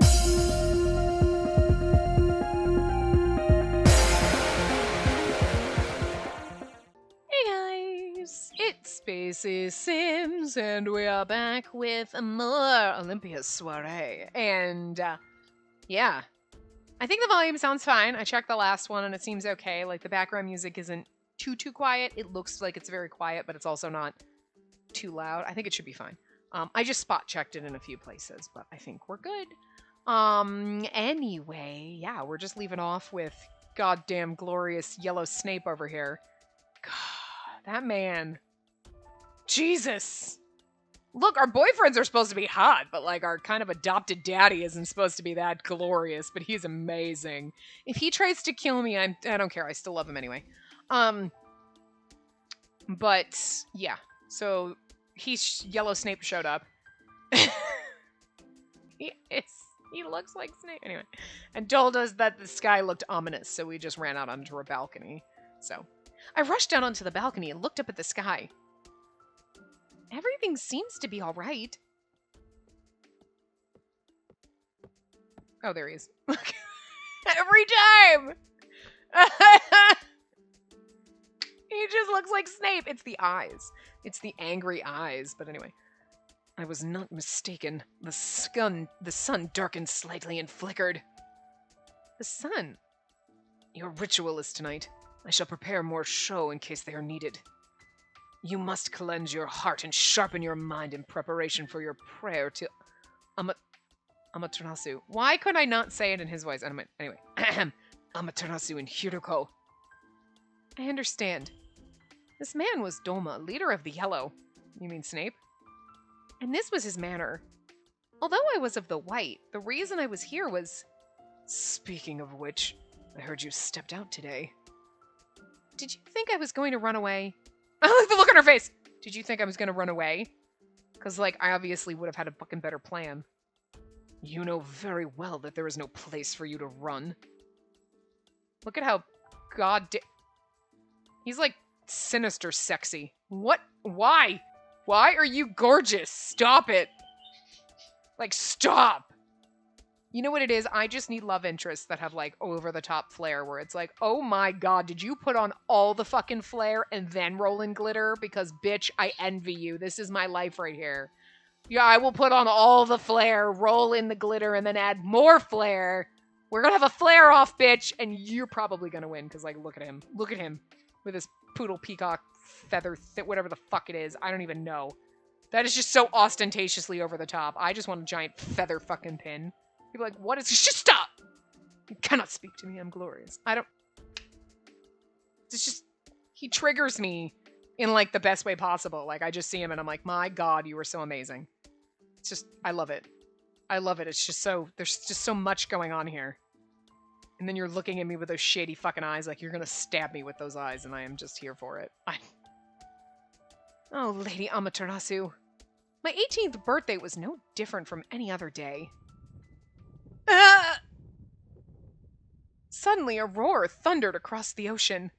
Hey guys, it's Spacey Sims, and we are back with more Olympia Soiree. And, yeah, I think the volume sounds fine. I checked the last one and it seems okay. Like, the background music isn't too quiet. It looks like it's very quiet, but it's also not too loud. I think it should be fine. I just spot checked it in a few places, but I think we're good. Anyway, yeah, we're just leaving off with goddamn glorious yellow Snape over here. God, that man. Jesus. Look, our boyfriends are supposed to be hot, but like our kind of adopted daddy isn't supposed to be that glorious, but he's amazing. If he tries to kill me, I don't care. I still love him anyway. But yeah. So Yellow Snape showed up. He looks like Snape anyway, and told us that the sky looked ominous, so we just ran out onto a balcony. So I rushed down onto the balcony and looked up at the sky. Everything seems to be all right. Oh, there he is. Every time! He just looks like Snape. It's the eyes. It's the angry eyes. But anyway, I was not mistaken. The sun darkened slightly and flickered. The sun? Your ritual is tonight. I shall prepare more show in case they are needed. You must cleanse your heart and sharpen your mind in preparation for your prayer to Amaterasu. Why could I not say it in his voice? Anyway. Amaterasu and Hiruko. I understand. This man was Doma, leader of the Yellow. You mean Snape? And this was his manner. Although I was of the White, the reason I was here was... Speaking of which, I heard you stepped out today. Did you think I was going to run away? I like the look on her face! Did you think I was going to run away? Because, like, I obviously would have had a fucking better plan. You know very well that there is no place for you to run. Look at how goddamn... He's, like, sinister sexy. What? Why? Why are you gorgeous? Stop it. Like, stop. You know what it is? I just need love interests that have, like, over-the-top flair where it's like, oh my god, did you put on all the fucking flair and then roll in glitter? Because, bitch, I envy you. This is my life right here. Yeah, I will put on all the flair, roll in the glitter, and then add more flair. We're gonna have a flare off, bitch, and you're probably gonna win, because, like, look at him. Look at him. With his poodle peacock feather, whatever the fuck it is. I don't even know. That is just so ostentatiously over the top. I just want a giant feather fucking pin. People are like, what is... Just stop! You cannot speak to me. I'm glorious. I don't... It's just... He triggers me in, like, the best way possible. Like, I just see him and I'm like, my god, you are so amazing. It's just... I love it. I love it. It's just so... There's just so much going on here. And then you're looking at me with those shady fucking eyes like you're gonna stab me with those eyes, and I am just here for it. Oh, Lady Amaterasu. My 18th birthday was no different from any other day. Suddenly, a roar thundered across the ocean.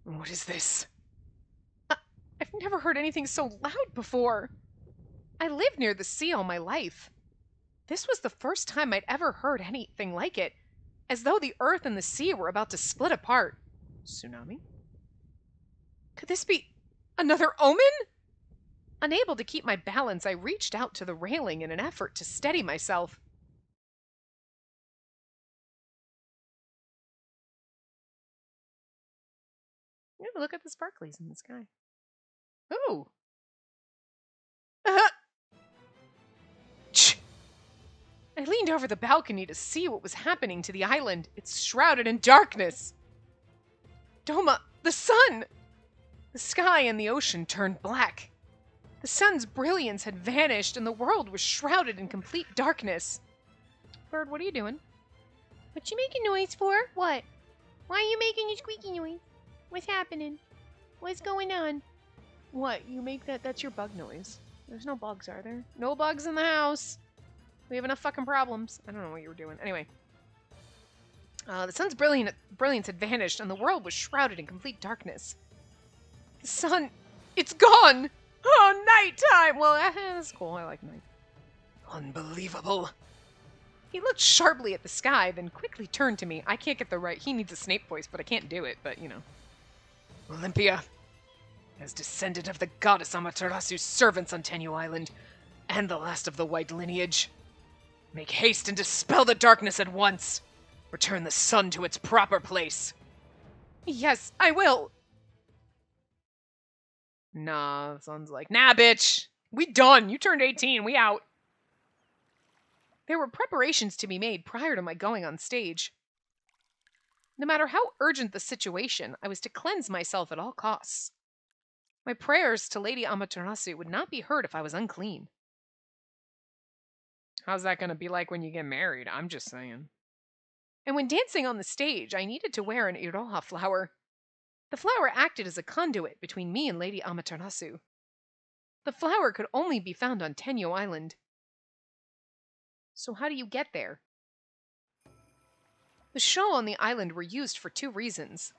What is this? I've never heard anything so loud before. I lived near the sea all my life. This was the first time I'd ever heard anything like it, as though the earth and the sea were about to split apart. Tsunami? Could this be another omen? Unable to keep my balance, I reached out to the railing in an effort to steady myself. Yeah, look at the sparklies in the sky. Ooh. I leaned over the balcony to see what was happening to the island. It's shrouded in darkness. Doma, the sun! The sky and the ocean turned black. The sun's brilliance had vanished and the world was shrouded in complete darkness. Bird, what are you doing? What you making noise for? What? Why are you making a squeaky noise? What's happening? What's going on? What? You make that? That's your bug noise. There's no bugs, are there? No bugs in the house. We have enough fucking problems. I don't know what you were doing. Anyway. The sun's brilliance had vanished, and the world was shrouded in complete darkness. The sun... It's gone! Oh, nighttime! Well, that's cool. I like night. Unbelievable. He looked sharply at the sky, then quickly turned to me. I can't get the right... He needs a Snape voice, but I can't do it, but, you know. Olympia, as descendant of the goddess Amaterasu's servants on Tenyu Island, and the last of the white lineage, make haste and dispel the darkness at once. Return the sun to its proper place. Yes, I will. Nah, the sun's like, nah, bitch. We done. You turned 18. We out. There were preparations to be made prior to my going on stage. No matter how urgent the situation, I was to cleanse myself at all costs. My prayers to Lady Amaterasu would not be heard if I was unclean. How's that going to be like when you get married? I'm just saying. And when dancing on the stage, I needed to wear an iroha flower. The flower acted as a conduit between me and Lady Amaterasu. The flower could only be found on Tenyo Island. So how do you get there? The show on the island were used for two reasons.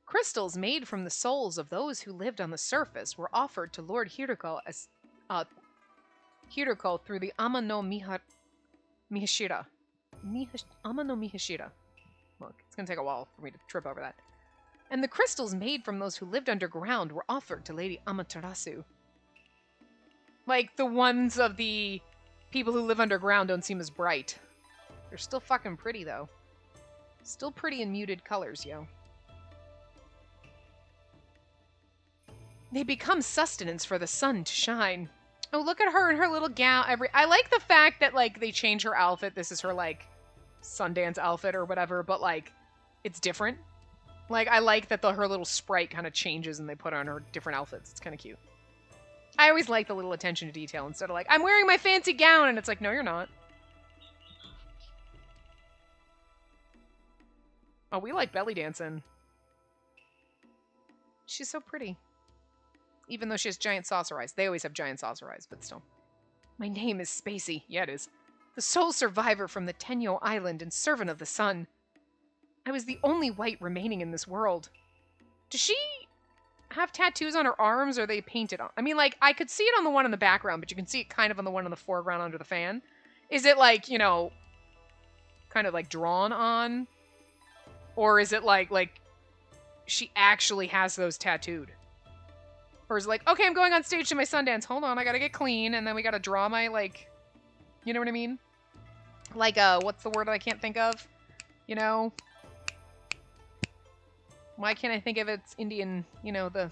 Crystals made from the souls of those who lived on the surface were offered to Lord Hiroko as Hiroko through the Ama no Mihashira. Ama no Mihashira. Look, it's going to take a while for me to trip over that. And the crystals made from those who lived underground were offered to Lady Amaterasu. Like, the ones of the people who live underground don't seem as bright. They're still fucking pretty, though. Still pretty in muted colors, yo. They become sustenance for the sun to shine. Oh, look at her in her little gown. I like the fact that, like, they change her outfit. This is her, like, Sundance outfit or whatever, but, like, it's different. Like, I like that her little sprite kind of changes and they put on her different outfits. It's kind of cute. I always like the little attention to detail instead of like, I'm wearing my fancy gown, and it's like, no, you're not. Oh, we like belly dancing. She's so pretty. Even though she has giant saucer eyes. They always have giant saucer eyes, but still. My name is Spacey. Yeah, it is. The sole survivor from the Tenyo Island and servant of the sun. I was the only white remaining in this world. Does she have tattoos on her arms, or are they painted on? I mean, like, I could see it on the one in the background, but you can see it kind of on the one in the foreground under the fan. Is it, like, you know, kind of, like, drawn on? Or is it, like, she actually has those tattooed? Or is it like, okay, I'm going on stage to my Sundance. Hold on, I gotta get clean, and then we gotta draw my, like, you know what I mean? Like, what's the word I can't think of? You know? Why can't I think of it's Indian, you know, the,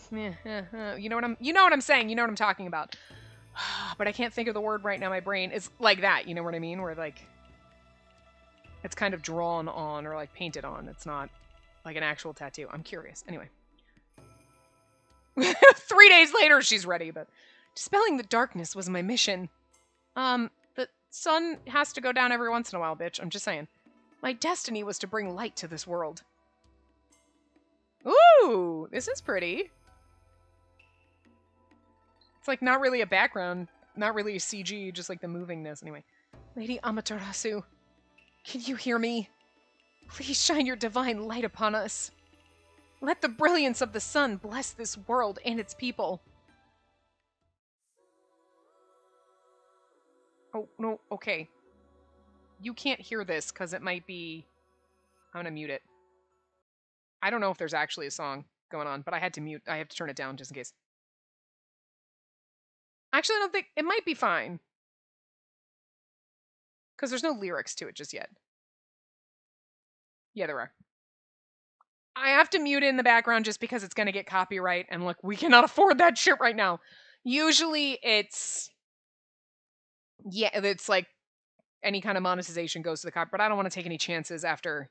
you know what I'm saying, you know what I'm talking about. But I can't think of the word right now, my brain is like that, you know what I mean? Where, like, it's kind of drawn on or, like, painted on. It's not, like, an actual tattoo. I'm curious. Anyway. 3 days later, she's ready, but dispelling the darkness was my mission. The sun has to go down every once in a while, bitch. I'm just saying. My destiny was to bring light to this world. Ooh, this is pretty. It's like not really a background, not really a CG, just like the movingness. Anyway, Lady Amaterasu, can you hear me? Please shine your divine light upon us. Let the brilliance of the sun bless this world and its people. Oh, no, okay. You can't hear this because it might be... I'm gonna mute it. I don't know if there's actually a song going on, but I had to mute. I have to turn it down just in case. Actually, I don't think... It might be fine. Because there's no lyrics to it just yet. Yeah, there are. I have to mute it in the background just because it's going to get copyright. And look, we cannot afford that shit right now. Usually it's... Yeah, it's like any kind of monetization goes to the copyright. But I don't want to take any chances after...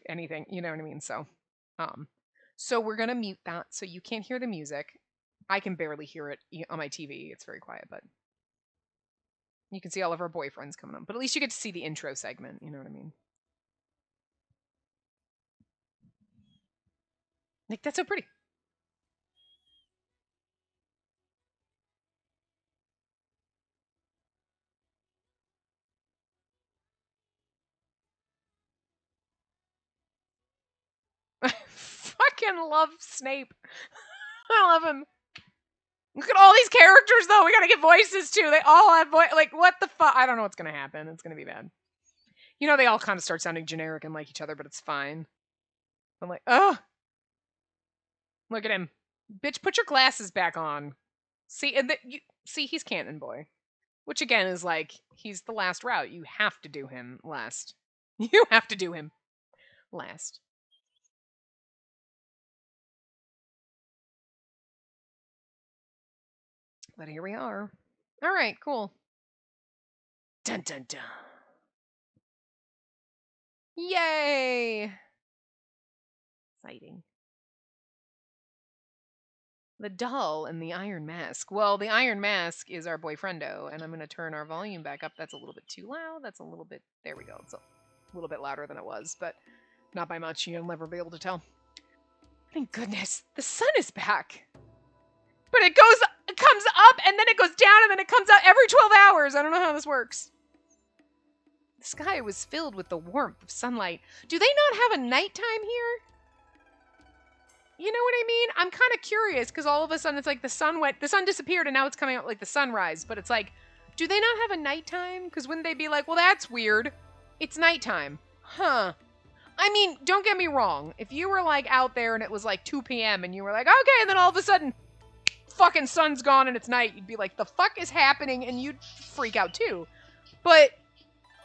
anything, you know what I mean? So we're gonna mute that so you can't hear the music. I can barely hear it on my TV. It's very quiet, but you can see all of our boyfriends coming up. But at least you get to see the intro segment, you know what I mean? Like, that's so pretty. I fucking love Snape. I love him. Look at all these characters, though. We gotta get voices, too. They all have like, what the fuck? I don't know what's gonna happen. It's gonna be bad. You know, they all kind of start sounding generic and like each other, but it's fine. I'm like, oh. Look at him. Bitch, put your glasses back on. See, see, he's Cannon Boy. Which, again, is like, he's the last route. You have to do him last. You have to do him last. But here we are. All right, cool. Dun dun dun. Yay! Exciting. The doll and the iron mask. Well, the iron mask is our boyfriendo, and I'm going to turn our volume back up. That's a little bit too loud. That's a little bit... There we go. It's a little bit louder than it was, but not by much. You'll never be able to tell. Thank goodness. The sun is back. But it comes up, and then it goes down, and then it comes out every 12 hours. I don't know how this works. The sky was filled with the warmth of sunlight. Do they not have a nighttime here? You know what I mean? I'm kind of curious, because all of a sudden it's like the sun disappeared, and now it's coming out like the sunrise. But it's like, do they not have a nighttime? Because wouldn't they be like, well, that's weird. It's nighttime. Huh. I mean, don't get me wrong. If you were like out there and it was like 2 p.m. and you were like, okay, and then all of a sudden, fucking sun's gone and it's night, you'd be like, the fuck is happening? And you'd freak out too. But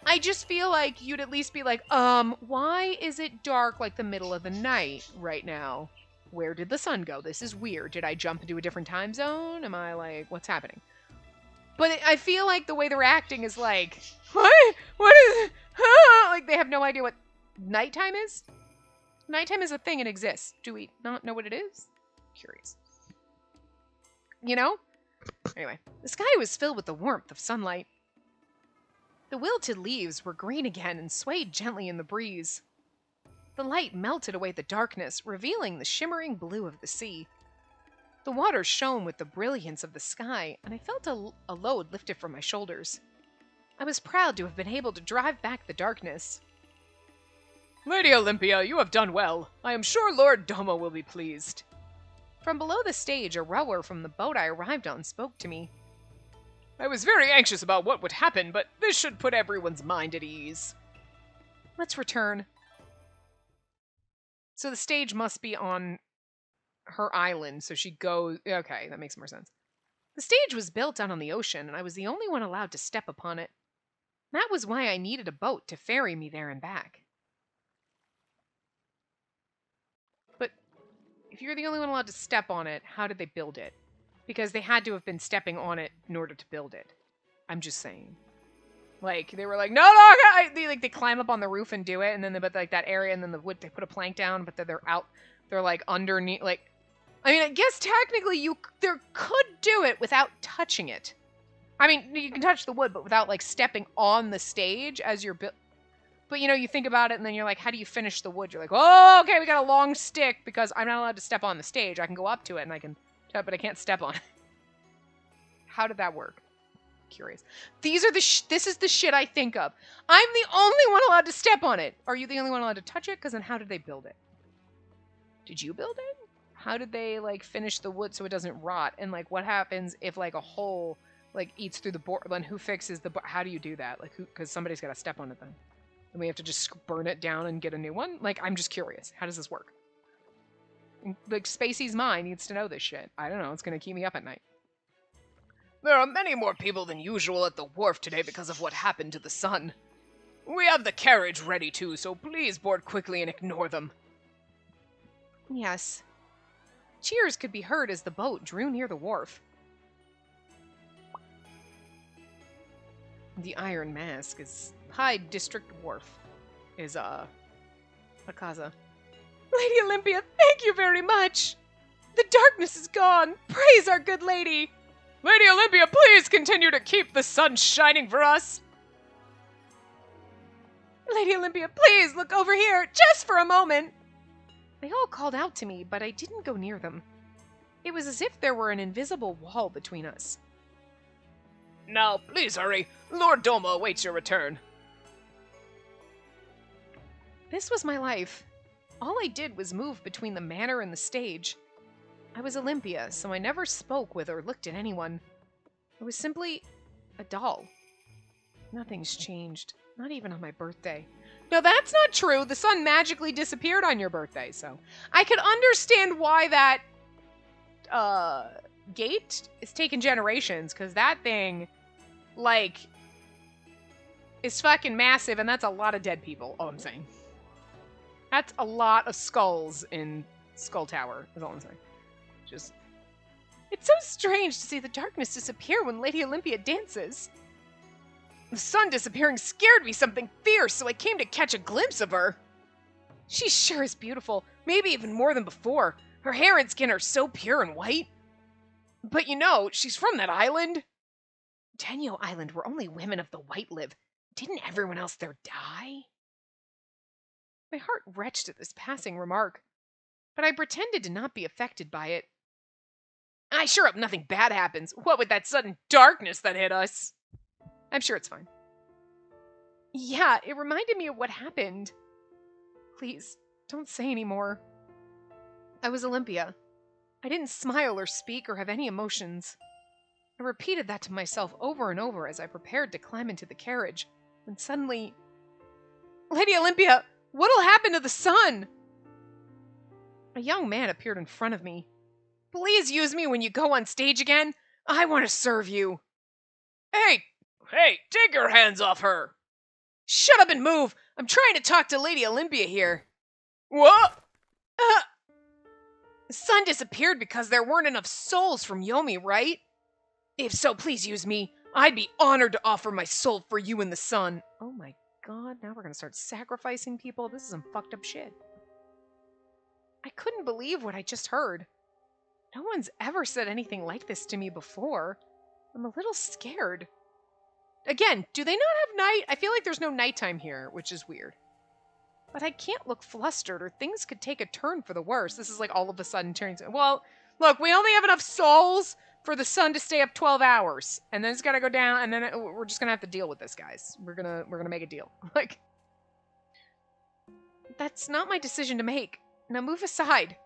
I just feel like you'd at least be like, why is it dark like the middle of the night right now? Where did the sun go? This is weird. Did I jump into a different time zone? Am I like, what's happening? But I feel like the way they're acting is like, what? What is it? Like they have no idea what nighttime is? Nighttime is a thing and exists. Do we not know what it is? Curious. You know? Anyway, the sky was filled with the warmth of sunlight. The wilted leaves were green again and swayed gently in the breeze. The light melted away the darkness, revealing the shimmering blue of the sea. The water shone with the brilliance of the sky, and I felt a load lifted from my shoulders. I was proud to have been able to drive back the darkness. Lady Olympia, you have done well. I am sure Lord Domo will be pleased. From below the stage, a rower from the boat I arrived on spoke to me. I was very anxious about what would happen, but this should put everyone's mind at ease. Let's return. So the stage must be on her island, so she goes... Okay, that makes more sense. The stage was built out on the ocean, and I was the only one allowed to step upon it. That was why I needed a boat to ferry me there and back. But if you're the only one allowed to step on it, how did they build it? Because they had to have been stepping on it in order to build it. I'm just saying. Like, they were like, no, they climb up on the roof and do it, and then they put, like, that area, and then the wood, they put a plank down, but then they're, like, underneath, like, I mean, I guess technically there could do it without touching it. I mean, you can touch the wood, but without, like, stepping on the stage as you're But, you know, you think about it, and then you're like, how do you finish the wood? You're like, oh, okay, we got a long stick, because I'm not allowed to step on the stage. I can go up to it, and I can, but I can't step on it. How did that work? Curious. These are this is the shit I think of. I'm the only one allowed to step on it. Are you the only one allowed to touch it? Because then how did they build it? Did you build it? How did they, like, finish the wood so it doesn't rot? And, like, what happens if, like, a hole, like, eats through the board? Then who fixes the board? How do you do that? Like, who? Because somebody's got to step on it then. And we have to just burn it down and get a new one? Like, I'm just curious. How does this work? Like, Spacey's mind needs to know this shit. I don't know. It's going to keep me up at night. There are many more people than usual at the wharf today because of what happened to the sun. We have the carriage ready too, so please board quickly and ignore them. Yes. Cheers could be heard as the boat drew near the wharf. The Iron Mask is Hyde District Wharf. Is, Akaza. Lady Olympia, thank you very much! The darkness is gone! Praise our good lady! Lady Olympia, please continue to keep the sun shining for us! Lady Olympia, please look over here, just for a moment! They all called out to me, but I didn't go near them. It was as if there were an invisible wall between us. Now, please hurry. Lord Domo awaits your return. This was my life. All I did was move between the manor and the stage. I was Olympia, so I never spoke with or looked at anyone. I was simply a doll. Nothing's changed. Not even on my birthday. No, that's not true. The sun magically disappeared on your birthday, so I could understand why that gate is taking generations, because that thing, like, is fucking massive, and that's a lot of dead people, all I'm saying. That's a lot of skulls in Skull Tower, is all I'm saying. Just, it's so strange to see the darkness disappear when Lady Olympia dances. The sun disappearing scared me something fierce, so I came to catch a glimpse of her. She sure is beautiful, maybe even more than before. Her hair and skin are so pure and white. But you know, she's from that island. Tenyo Island, where only women of the white live. Didn't everyone else there die? My heart retched at this passing remark, but I pretended to not be affected by it. I sure hope nothing bad happens. What with that sudden darkness that hit us? I'm sure it's fine. Yeah, it reminded me of what happened. Please, don't say any more. I was Olympia. I didn't smile or speak or have any emotions. I repeated that to myself over and over as I prepared to climb into the carriage, when suddenly... Lady Olympia, what'll happen to the sun? A young man appeared in front of me. Please use me when you go on stage again. I want to serve you. Hey, take your hands off her. Shut up and move. I'm trying to talk to Lady Olympia here. What? The sun disappeared because there weren't enough souls from Yomi, right? If so, please use me. I'd be honored to offer my soul for you in the sun. Oh my god, now we're gonna start sacrificing people? This is some fucked up shit. I couldn't believe what I just heard. No one's ever said anything like this to me before. I'm a little scared. Again, do they not have night? I feel like there's no nighttime here, which is weird. But I can't look flustered or things could take a turn for the worse. This is like all of a sudden turning. Well, look, we only have enough souls for the sun to stay up 12 hours. And then it's got to go down, and then we're just going to have to deal with this, guys. We're going to make a deal. Like, that's not my decision to make. Now move aside.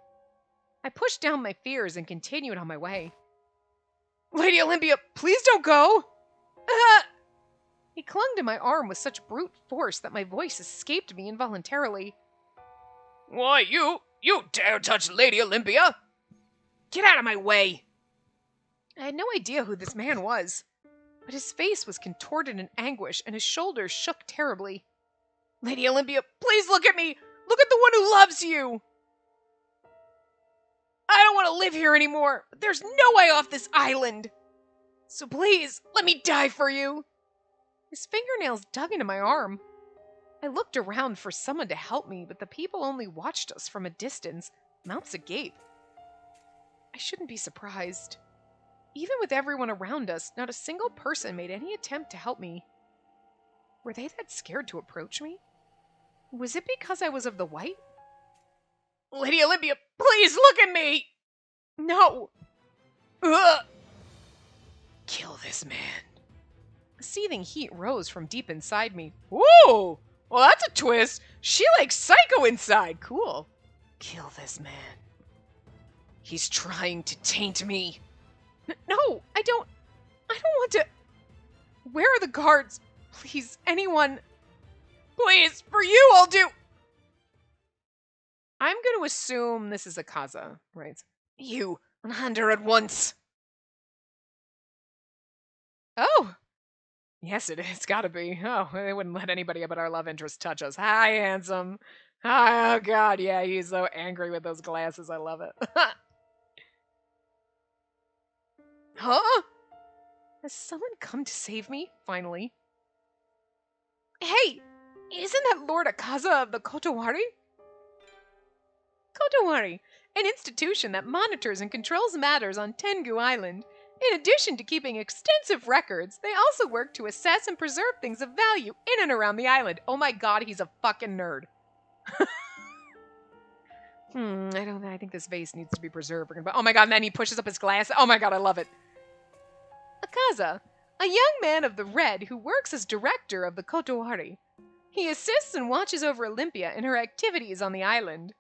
I pushed down my fears and continued on my way. Lady Olympia, please don't go! He clung to my arm with such brute force that my voice escaped me involuntarily. Why, you dare touch Lady Olympia? Get out of my way! I had no idea who this man was, but his face was contorted in anguish and his shoulders shook terribly. Lady Olympia, please look at me! Look at the one who loves you! I don't want to live here anymore. There's no way off this island. So please, let me die for you. His fingernails dug into my arm. I looked around for someone to help me, but the people only watched us from a distance, mouths agape. I shouldn't be surprised. Even with everyone around us, not a single person made any attempt to help me. Were they that scared to approach me? Was it because I was of the white? Lady Olympia, please look at me! No! Ugh. Kill this man. A seething heat rose from deep inside me. Whoa! Well, that's a twist. She likes Psycho inside. Cool. Kill this man. He's trying to taint me. No, I don't want to. Where are the guards? Please, anyone. Please, for you, I'll do. I'm going to assume this is a Kaza, right? You, unhand her at once. Oh. Yes, it's gotta be. Oh, they wouldn't let anybody but our love interest touch us. Hi, handsome. Hi, oh god, yeah, he's so angry with those glasses. I love it. Huh? Has someone come to save me, finally? Hey, isn't that Lord Akaza of the Kotowari? Kotowari, an institution that monitors and controls matters on Tengu Island. In addition to keeping extensive records, they also work to assess and preserve things of value in and around the island. Oh my god, he's a fucking nerd. I think this vase needs to be preserved. Oh my god, and then he pushes up his glass. Oh my god, I love it. Akaza, a young man of the Red who works as director of the Kotowari. He assists and watches over Olympia in her activities on the island.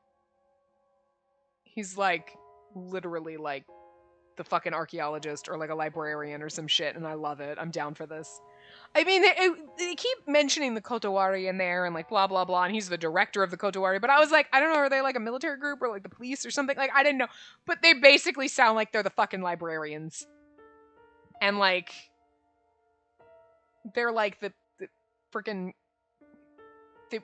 He's like literally like the fucking archaeologist or like a librarian or some shit, and I love it. I'm down for this. I mean, they keep mentioning the Kotowari in there and like blah blah blah, and he's the director of the Kotowari. But I was like, I don't know, are they like a military group or like the police or something? Like I didn't know, but they basically sound like they're the fucking librarians, and like they're like the freaking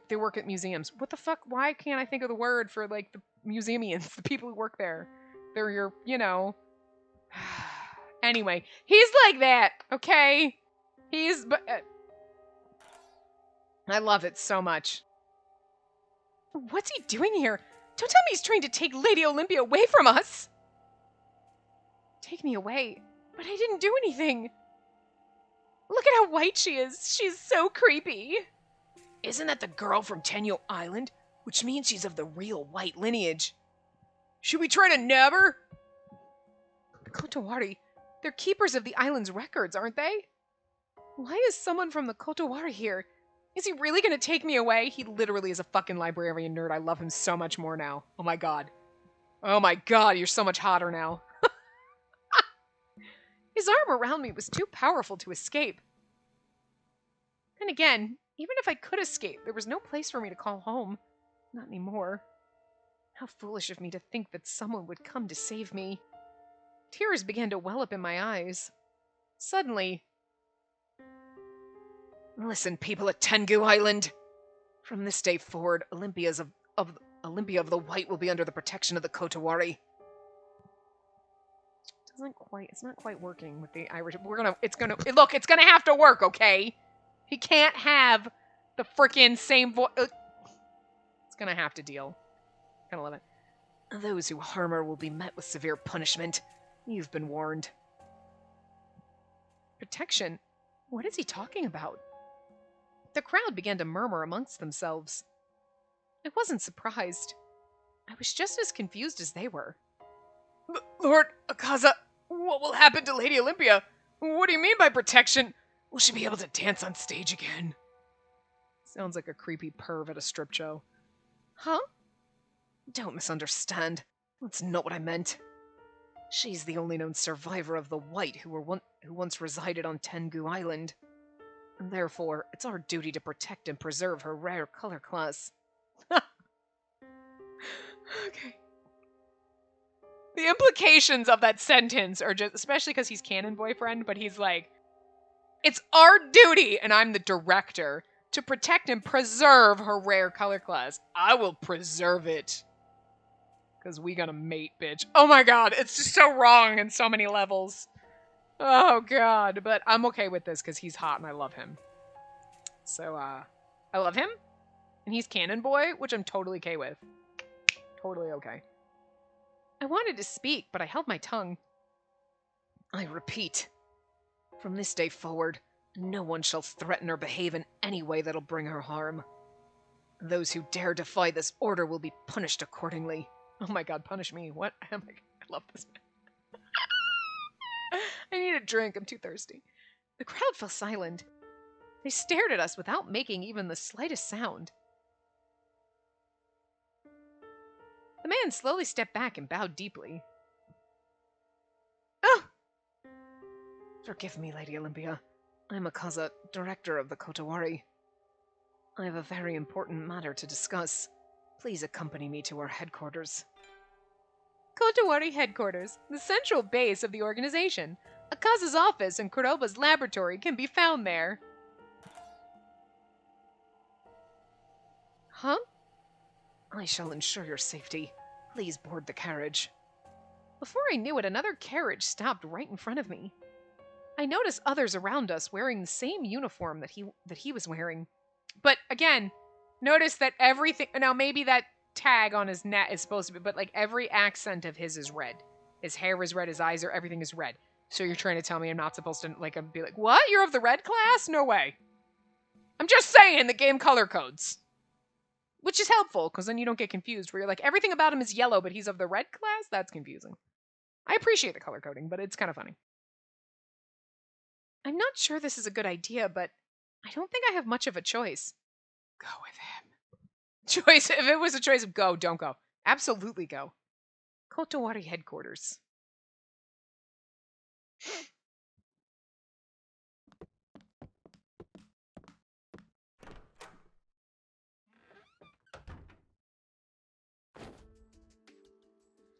they work at museums. What the fuck? Why can't I think of the word for like the museumians, the people who work there? They're your, you know. Anyway, he's like that, okay? But I love it so much. What's he doing here? Don't tell me he's trying to take Lady Olympia away from us. Take me away? But I didn't do anything. Look at how white she is. She's so creepy. Isn't that the girl from Tenyo Island? Which means she's of the real white lineage. Should we try to nab her? The Kotowari, they're keepers of the island's records, aren't they? Why is someone from the Kotowari here? Is he really going to take me away? He literally is a fucking librarian nerd. I love him so much more now. Oh my god. Oh my god, you're so much hotter now. His arm around me was too powerful to escape. And again, even if I could escape, there was no place for me to call home. Not anymore. How foolish of me to think that someone would come to save me. Tears began to well up in my eyes. Suddenly... Listen, people at Tengu Island. From this day forward, Olympia of the White will be under the protection of the Kotowari. It's not quite working with the Irish. It's gonna have to work, okay? He can't have the frickin' same voice. It's gonna have to deal. Kinda love it. Those who harm her will be met with severe punishment. You've been warned. Protection? What is he talking about? The crowd began to murmur amongst themselves. I wasn't surprised. I was just as confused as they were. Lord Akaza, what will happen to Lady Olympia? What do you mean by protection? Will she be able to dance on stage again? Sounds like a creepy perv at a strip show. Huh? Don't misunderstand. That's not what I meant. She's the only known survivor of the White who once resided on Tengu Island. And therefore, it's our duty to protect and preserve her rare color class. Okay. The implications of that sentence are just, especially because he's canon boyfriend, but he's like, it's our duty, and I'm the director, to protect and preserve her rare color class. I will preserve it. Because we gonna mate, bitch. Oh my god, it's just so wrong in so many levels. Oh god, but I'm okay with this because he's hot and I love him. So, I love him, and he's canon boy, which I'm totally okay with. Totally okay. I wanted to speak, but I held my tongue. I repeat, from this day forward, no one shall threaten or behave in any way that'll bring her harm. Those who dare defy this order will be punished accordingly. Oh my god, punish me. What? Oh my god, I love this man. I need a drink, I'm too thirsty. The crowd fell silent. They stared at us without making even the slightest sound. The man slowly stepped back and bowed deeply. Oh! Forgive me, Lady Olympia. I'm Akaza, director of the Kotowari. I have a very important matter to discuss. Please accompany me to our headquarters. Kotowari headquarters, the central base of the organization. Akaza's office and Kuroba's laboratory can be found there. Huh? I shall ensure your safety. Please board the carriage. Before I knew it, another carriage stopped right in front of me. I noticed others around us wearing the same uniform that he was wearing. But again, notice that everything... Now, maybe that tag on his neck is supposed to be... But, like, every accent of his is red. His hair is red, his eyes are... Everything is red. So you're trying to tell me I'm not supposed to, like, be like, what? You're of the red class? No way. I'm just saying the game color codes. Which is helpful, because then you don't get confused, where you're like, everything about him is yellow, but he's of the red class? That's confusing. I appreciate the color coding, but it's kind of funny. I'm not sure this is a good idea, but I don't think I have much of a choice. Go with him. Choice. If it was a choice of go, don't go. Absolutely go. Kotowari headquarters.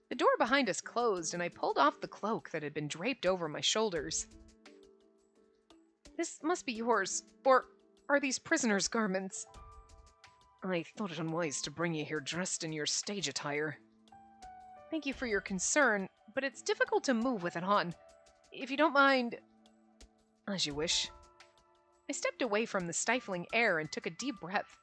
The door behind us closed, and I pulled off the cloak that had been draped over my shoulders. This must be yours, or are these prisoners' garments? I thought it unwise to bring you here dressed in your stage attire. Thank you for your concern, but it's difficult to move with it on. If you don't mind... As you wish. I stepped away from the stifling air and took a deep breath.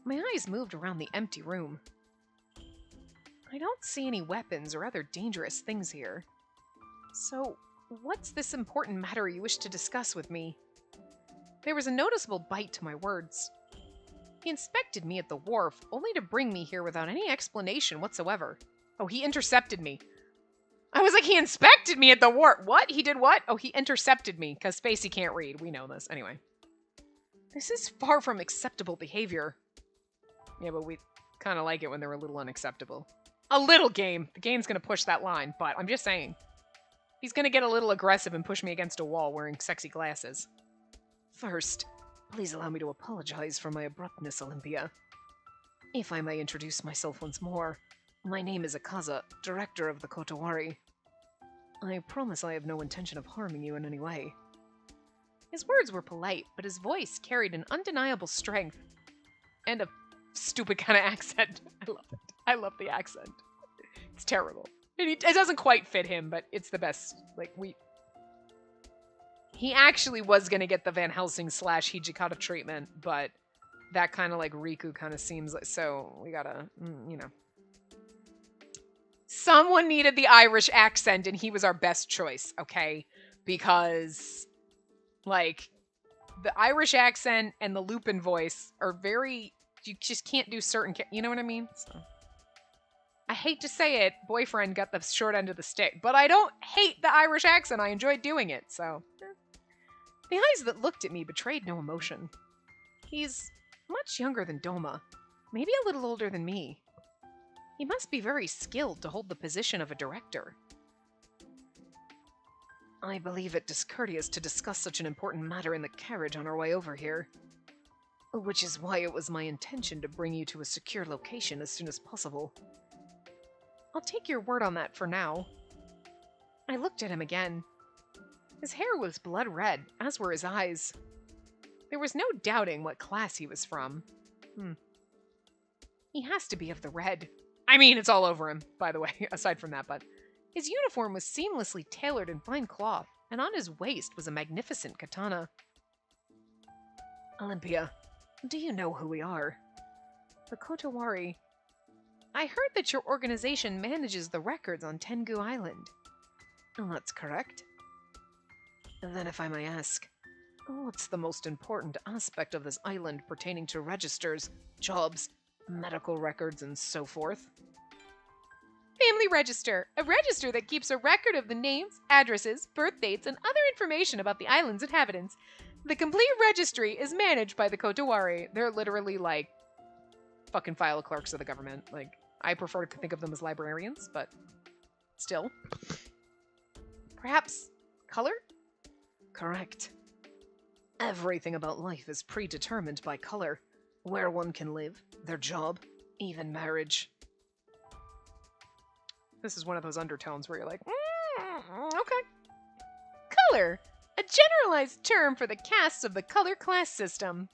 My eyes moved around the empty room. I don't see any weapons or other dangerous things here. So, what's this important matter you wish to discuss with me? There was a noticeable bite to my words. He inspected me at the wharf, only to bring me here without any explanation whatsoever. Oh, he intercepted me. I was like, he inspected me at the wharf. What? He did what? Oh, he intercepted me, because Spacey can't read. We know this. Anyway. This is far from acceptable behavior. Yeah, but we kind of like it when they're a little unacceptable. A little game. The game's going to push that line, but I'm just saying. He's going to get a little aggressive and push me against a wall wearing sexy glasses. First, please allow me to apologize for my abruptness, Olympia. If I may introduce myself once more, my name is Akaza, director of the Kotowari. I promise I have no intention of harming you in any way. His words were polite, but his voice carried an undeniable strength. And a stupid kind of accent. I love it. I love the accent. It's terrible. It doesn't quite fit him, but it's the best. Like, he actually was going to get the Van Helsing / Hijikata treatment, but that kind of like Riku kind of seems like, so we gotta, you know. Someone needed the Irish accent, and he was our best choice, okay? Because, like, the Irish accent and the Lupin voice are very, you just can't do certain, you know what I mean? So. I hate to say it, boyfriend got the short end of the stick, but I don't hate the Irish accent. I enjoyed doing it, so. The eyes that looked at me betrayed no emotion. He's much younger than Doma, maybe a little older than me. He must be very skilled to hold the position of a director. I believe it discourteous to discuss such an important matter in the carriage on our way over here. Which is why it was my intention to bring you to a secure location as soon as possible. I'll take your word on that for now. I looked at him again. His hair was blood red, as were his eyes. There was no doubting what class he was from. He has to be of the red. I mean, it's all over him, by the way, aside from that, but his uniform was seamlessly tailored in fine cloth, and on his waist was a magnificent katana. Olympia, do you know who we are? The Kotowari. I heard that your organization manages the records on Tengu Island. That's correct. Then if I may ask, what's the most important aspect of this island pertaining to registers, jobs, medical records, and so forth? Family register. A register that keeps a record of the names, addresses, birth dates, and other information about the island's inhabitants. The complete registry is managed by the Kotowari. They're literally like fucking file clerks of the government. Like, I prefer to think of them as librarians, but still. Perhaps color? Correct. Everything about life is predetermined by color. Where one can live, their job, even marriage. This is one of those undertones where you're like, okay. Color. A generalized term for the castes of the color class system.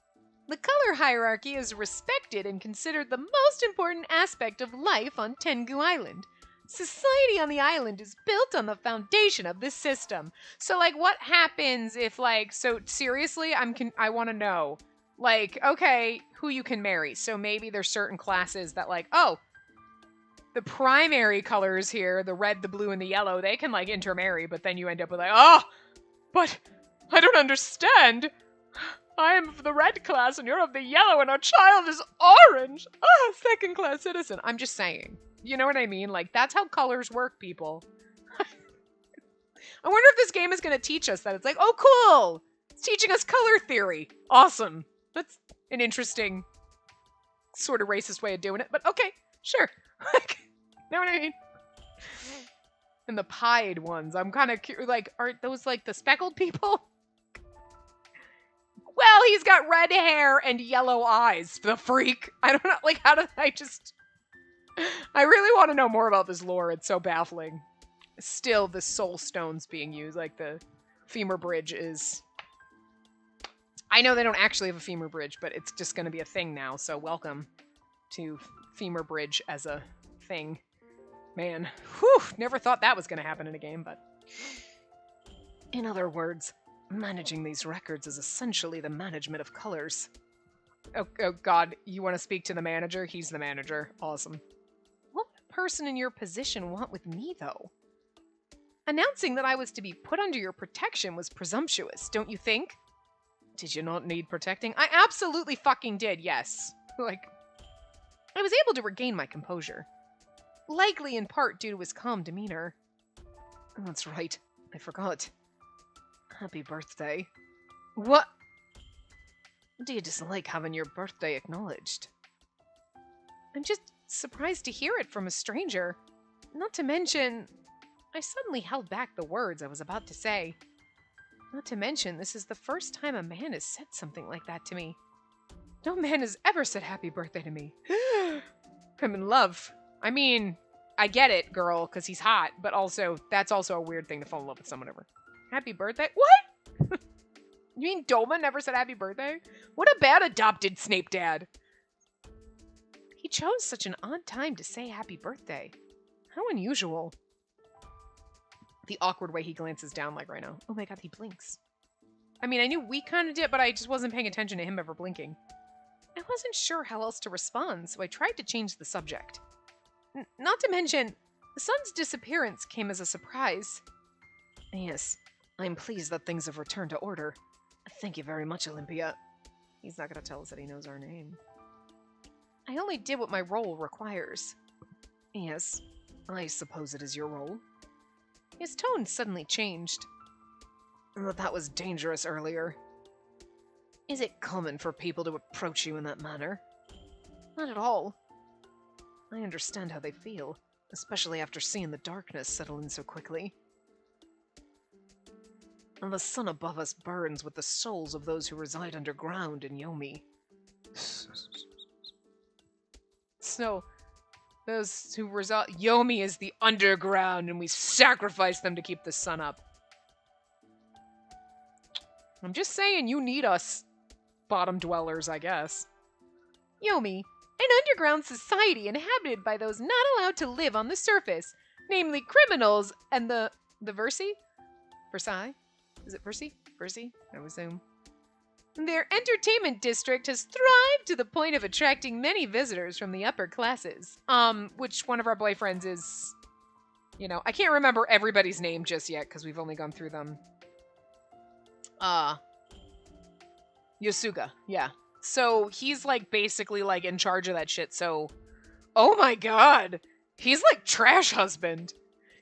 The color hierarchy is respected and considered the most important aspect of life on Tengu Island. Society on the island is built on the foundation of this system. So, like, what happens if, like, so seriously, I want to know, like, okay, who you can marry. So maybe there's certain classes that, like, oh, the primary colors here, the red, the blue, and the yellow, they can, like, intermarry, but then you end up with, like, oh, but I don't understand. I am of the red class and you're of the yellow and our child is orange. Ah, second class citizen. I'm just saying. You know what I mean? Like, that's how colors work, people. I wonder if this game is going to teach us that. It's like, oh, cool. It's teaching us color theory. Awesome. That's an interesting sort of racist way of doing it, but okay, sure. Know what I mean? And the pied ones, I'm kind of like, are those like the speckled people? Well, he's got red hair and yellow eyes, the freak. I don't know, like, how did I just... I really want to know more about this lore. It's so baffling. Still, the soul stones being used, like the femur bridge is... I know they don't actually have a femur bridge, but it's just going to be a thing now, so welcome to femur bridge as a thing. Man, whew, never thought that was going to happen in a game, but... In other words, managing these records is essentially the management of colors. Oh God, you want to speak to the manager? He's the manager. Awesome. What would a person in your position want with me, though? Announcing that I was to be put under your protection was presumptuous, don't you think? Did you not need protecting? I absolutely fucking did, yes. Like, I was able to regain my composure. Likely in part due to his calm demeanor. Oh, that's right. I forgot. Happy birthday. What? Do you dislike having your birthday acknowledged? I'm just surprised to hear it from a stranger. Not to mention, I suddenly held back the words I was about to say. Not to mention, this is the first time a man has said something like that to me. No man has ever said happy birthday to me. I'm in love. I mean, I get it, girl, because he's hot, but also, that's also a weird thing to fall in love with someone over. Happy birthday? What? You mean Doma never said happy birthday? What a bad adopted Snape dad. He chose such an odd time to say happy birthday. How unusual. The awkward way he glances down like right now. Oh my God, he blinks. I mean, I knew we kind of did, but I just wasn't paying attention to him ever blinking. I wasn't sure how else to respond, so I tried to change the subject. Not to mention, the sun's disappearance came as a surprise. Yes, I'm pleased that things have returned to order. Thank you very much, Olympia. He's not going to tell us that he knows our name. I only did what my role requires. Yes, I suppose it is your role. His tone suddenly changed. But that was dangerous earlier. Is it common for people to approach you in that manner? Not at all. I understand how they feel, especially after seeing the darkness settle in so quickly. And the sun above us burns with the souls of those who reside underground in Yomi. So, those who reside... Yomi is the underground, and we sacrifice them to keep the sun up. I'm just saying, you need us, bottom dwellers, I guess. Yomi, an underground society inhabited by those not allowed to live on the surface, namely criminals and the Versi? Versailles? Is it Versi? Versi, I would assume. Their entertainment district has thrived to the point of attracting many visitors from the upper classes. Which one of our boyfriends is, you know, I can't remember everybody's name just yet because we've only gone through them. Yosuga, yeah. So he's like basically like in charge of that shit, so, oh my God, he's like trash husband.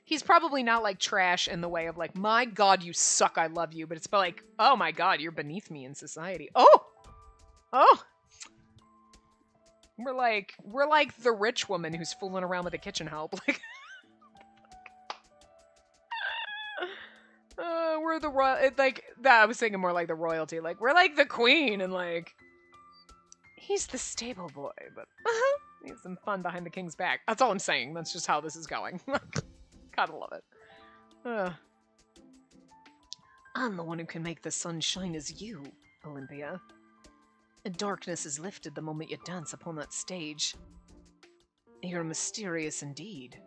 He's probably not like trash in the way of like, my God, you suck, I love you. But it's like, oh my God, you're beneath me in society. Oh! We're like the rich woman who's fooling around with the kitchen help. Like, we're the royal, like, that I was thinking more like the royalty. Like, we're like the queen and like, he's the stable boy, but he has some fun behind the king's back. That's all I'm saying. That's just how this is going. Gotta love it. I'm the one who can make the sun shine as you, Olympia. Darkness is lifted the moment you dance upon that stage. You're mysterious indeed.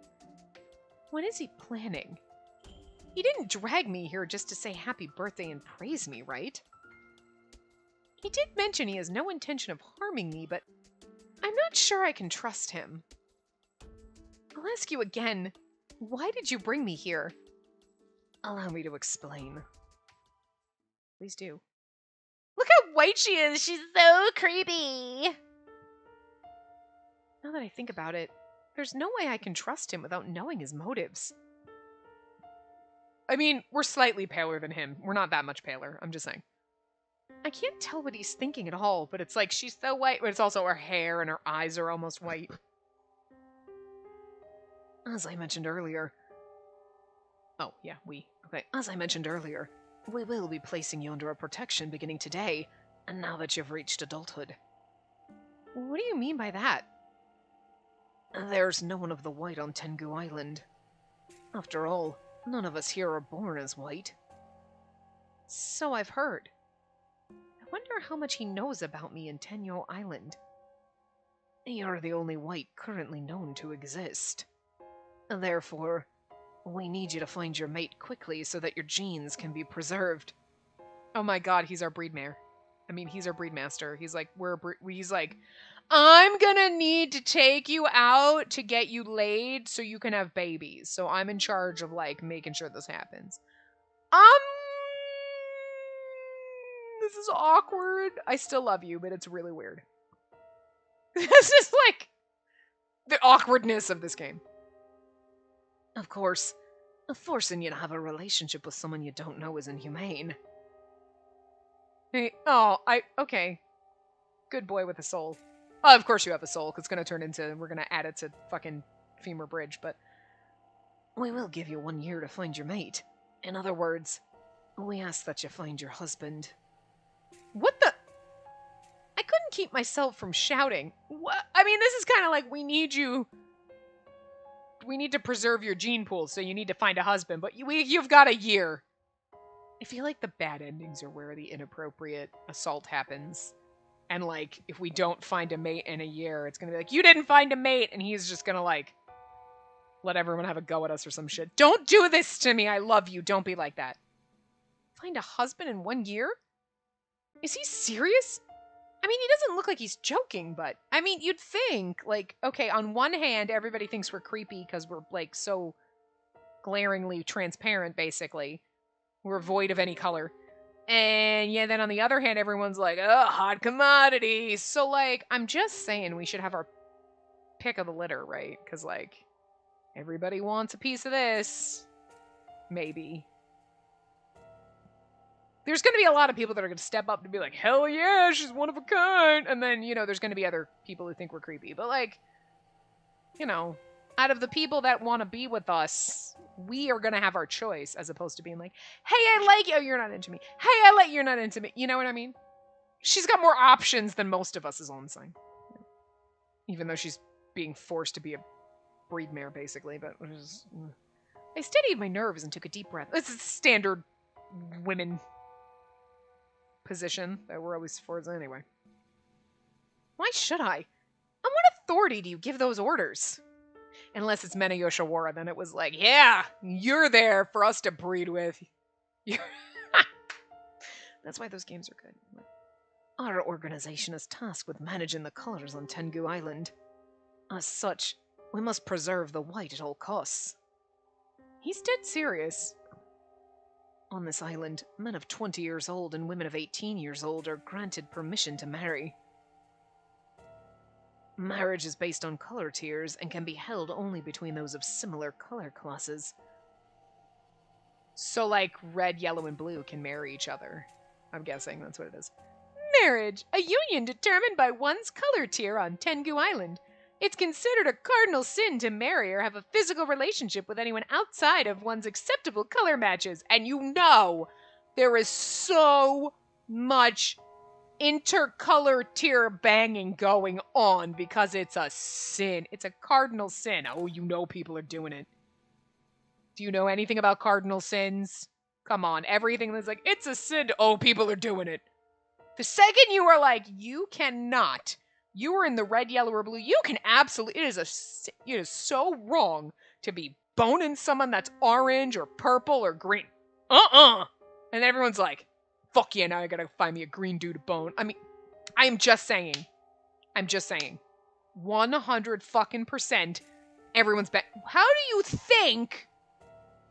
What is he planning? He didn't drag me here just to say happy birthday and praise me, right? He did mention he has no intention of harming me, but I'm not sure I can trust him. I'll ask you again. Why did you bring me here? Allow me to explain. Please do. Look how white she is! She's so creepy! Now that I think about it, there's no way I can trust him without knowing his motives. I mean, we're slightly paler than him. We're not that much paler, I'm just saying. I can't tell what he's thinking at all, but it's like she's so white, but it's also her hair and her eyes are almost white. As I mentioned earlier... Oh, yeah, Okay, as I mentioned earlier, we will be placing you under a protection beginning today, and now that you've reached adulthood. What do you mean by that? There's no one of the white on Tengu Island. After all, none of us here are born as white. So I've heard. I wonder how much he knows about me in Tenyo Island. You're the only white currently known to exist. Therefore, we need you to find your mate quickly so that your genes can be preserved. Oh my god, he's our breedmare. I mean, he's our breedmaster. He's like, he's like, I'm gonna need to take you out to get you laid so you can have babies. So I'm in charge of, like, making sure this happens. This is awkward. I still love you, but it's really weird. This is, like, the awkwardness of this game. Of course, forcing you to have a relationship with someone you don't know is inhumane. Hey, okay. Good boy with a soul. Oh, of course you have a soul, because it's going to turn into, we're going to add it to fucking Femur Bridge, but... We will give you 1 year to find your mate. In other words, we ask that you find your husband. What the... I couldn't keep myself from shouting. What? I mean, this is kind of like, we need to preserve your gene pool, so you need to find a husband, but you've got a year. I feel like the bad endings are where the inappropriate assault happens. And, like, if we don't find a mate in a year, it's gonna be like, you didn't find a mate, and he's just gonna, like, let everyone have a go at us or some shit. Don't do this to me! I love you. Don't be like that. Find a husband in 1 year? Is he serious? I mean, he doesn't look like he's joking, but... I mean, you'd think, like, okay, on one hand, everybody thinks we're creepy because we're, like, so glaringly transparent, basically. We're void of any color. And yeah, then on the other hand, everyone's like, oh, hot commodity. So, like, I'm just saying we should have our pick of the litter, right? Because, like, everybody wants a piece of this. Maybe. There's going to be a lot of people that are going to step up to be like, hell yeah, she's one of a kind. And then, you know, there's going to be other people who think we're creepy. But, like, you know, out of the people that want to be with us, we are going to have our choice, as opposed to being like, hey, I like you. Oh, you're not into me. Hey, I like you're not into me. You know what I mean? She's got more options than most of us, is all I'm saying. Even though she's being forced to be a breed mare, basically. But I steadied my nerves and took a deep breath. This is standard women position that we're always for anyway. Why should I? On what authority do you give those orders? Unless it's Mena Yoshiwara, then it was like, yeah, you're there for us to breed with. That's why those games are good. Our organization is tasked with managing the colors on Tengu Island. As such, we must preserve the white at all costs. He's dead serious. On this island, men of 20 years old and women of 18 years old are granted permission to marry. Marriage is based on color tiers and can be held only between those of similar color classes. So, like, red, yellow, and blue can marry each other. I'm guessing that's what it is. Marriage, a union determined by one's color tier on Tengu Island. It's considered a cardinal sin to marry or have a physical relationship with anyone outside of one's acceptable color matches. And you know, there is so much intercolor tier banging going on because it's a sin. It's a cardinal sin. Oh, you know people are doing it. Do you know anything about cardinal sins? Come on, everything that's like, it's a sin. Oh, people are doing it. The second you are like, you cannot, you are in the red, yellow, or blue, you can absolutely, it is so wrong to be boning someone that's orange or purple or green. And everyone's like, fuck yeah, now I gotta find me a green dude to bone. I mean, I'm just saying. 100 fucking %, everyone's how do you think?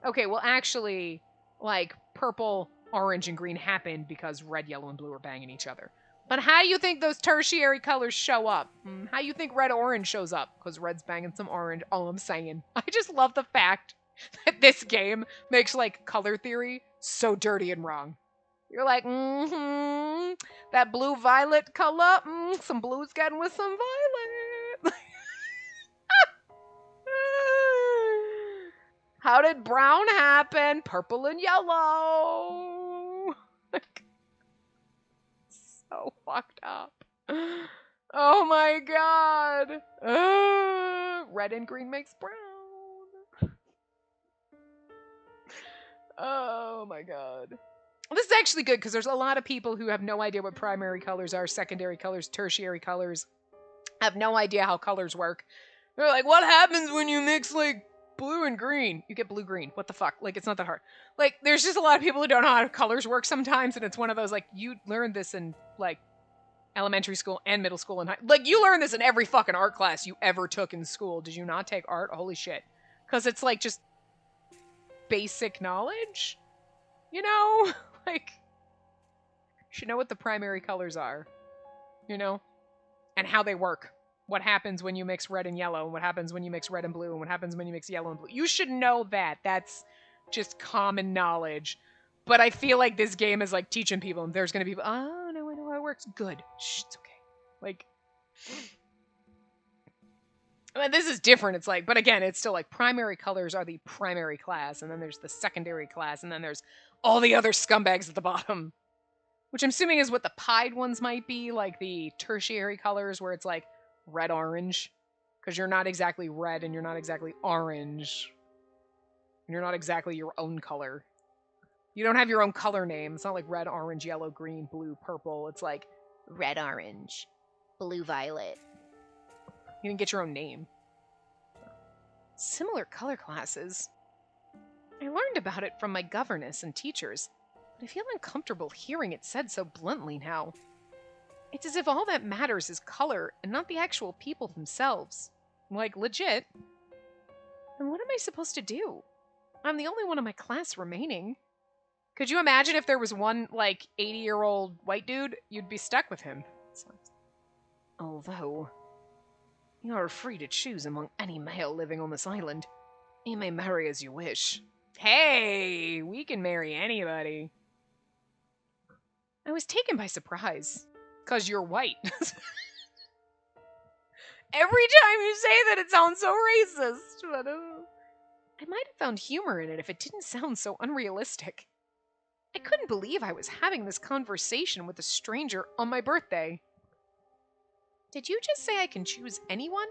Okay, well, actually, like, purple, orange, and green happened because red, yellow, and blue are banging each other. But how do you think those tertiary colors show up? How do you think red-orange shows up? Because red's banging some orange. All I'm saying. I just love the fact that this game makes, like, color theory so dirty and wrong. You're like, that blue-violet color, some blue's getting with some violet. How did brown happen? Purple and yellow. So fucked up. Oh my god. Red and green makes brown. Oh my god. This is actually good because there's a lot of people who have no idea what primary colors are, secondary colors, tertiary colors. Have no idea how colors work. They're like, what happens when you mix like blue and green? You get blue-green. What the fuck? Like, it's not that hard. Like, there's just a lot of people who don't know how colors work sometimes, and it's one of those, like, you learned this in, like, elementary school and middle school and high. Like, you learned this in every fucking art class you ever took in school. Did you not take art? Holy shit. Because it's, like, just basic knowledge, you know? Like, you should know what the primary colors are, you know? And how they work. What happens when you mix red and yellow, and what happens when you mix red and blue, and what happens when you mix yellow and blue. You should know that. That's just common knowledge. But I feel like this game is like teaching people, and there's going to be, oh, no, I know how it works. Good. Shh, it's okay. Like, I mean, this is different. It's like, but again, it's still like primary colors are the primary class, and then there's the secondary class, and then there's all the other scumbags at the bottom. Which I'm assuming is what the pied ones might be, like the tertiary colors where it's like red-orange. Because you're not exactly red and you're not exactly orange. And you're not exactly your own color. You don't have your own color name. It's not like red, orange, yellow, green, blue, purple. It's like red, orange, blue, violet. You didn't get your own name. Similar color classes. I learned about it from my governess and teachers. But I feel uncomfortable hearing it said so bluntly now. It's as if all that matters is color and not the actual people themselves. Like, legit. And what am I supposed to do? I'm the only one in my class remaining. Could you imagine if there was one, like, 80-year-old white dude? You'd be stuck with him. Although, you are free to choose among any male living on this island. You may marry as you wish. Hey, we can marry anybody. I was taken by surprise. Because you're white. Every time you say that, it sounds so racist. But, I might have found humor in it if it didn't sound so unrealistic. I couldn't believe I was having this conversation with a stranger on my birthday. Did you just say I can choose anyone?